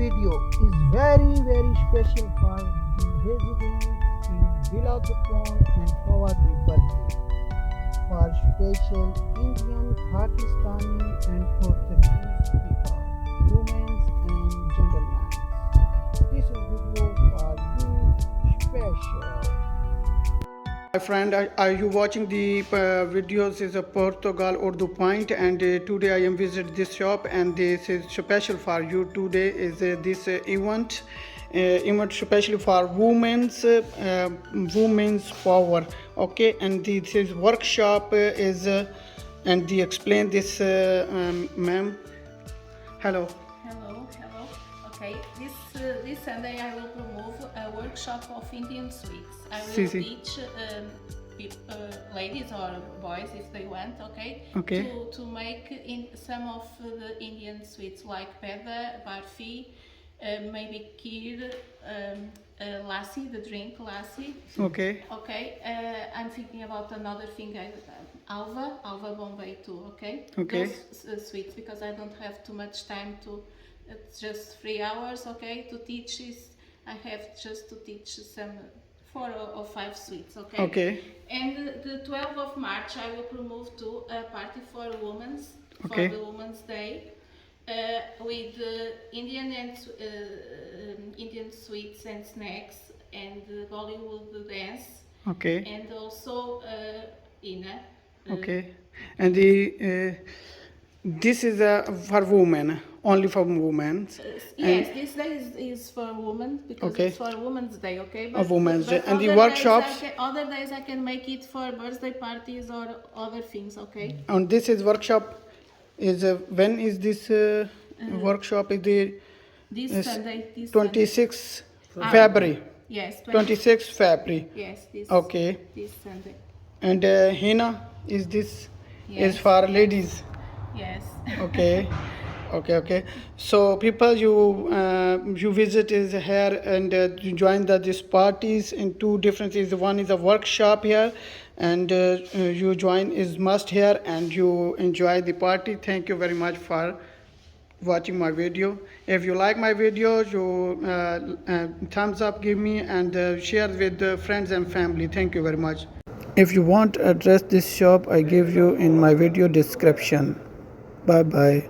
video is very special for the residents in Vila and for the birthday. For special Indian, Pakistani and Portuguese people, women and gentlemen. This is video for you special. My friend, are you watching the videos is a Portugal Urdu point, and today I am visit this shop, and this is special for you. Today is this event especially for women's power. Okay, and this is workshop is and they explain this ma'am. Hello. Hello. Okay, this Sunday I will promote a workshop of Indian sweets. I will teach ladies or boys, if they want, to make in some of the Indian sweets like peda, barfi, maybe kheer, lassi, the drink lassi. Okay. I'm thinking about another thing, alva bombay too. Okay. Those sweets, because I don't have too much time to. It's just 3 hours. To teach this. I have just to teach some 4 or 5 sweets. And the 12th of March I will promote to a party for women for the Women's Day. With Indian and Indian sweets and snacks and Bollywood dance. And also Ina. And the this is for women, only for women. Yes, this day is for women because it's for Women's Day. But Women's Day. And the workshops. Other days I can make it for birthday parties or other things. And this is workshop. Is when is this workshop? Is the this Sunday? 26th February. Yes. 26th February. Yes. This Sunday. And henna is this is for ladies. Yes. Okay. So people, you visit is here and you join these parties in 2 different. One is a workshop here, and you join is must here, and you enjoy the party. Thank you very much for watching my video. If you like my video, you thumbs up, give me, and share with friends and family. Thank you very much. If you want address this shop, I give you in my video description. Bye bye.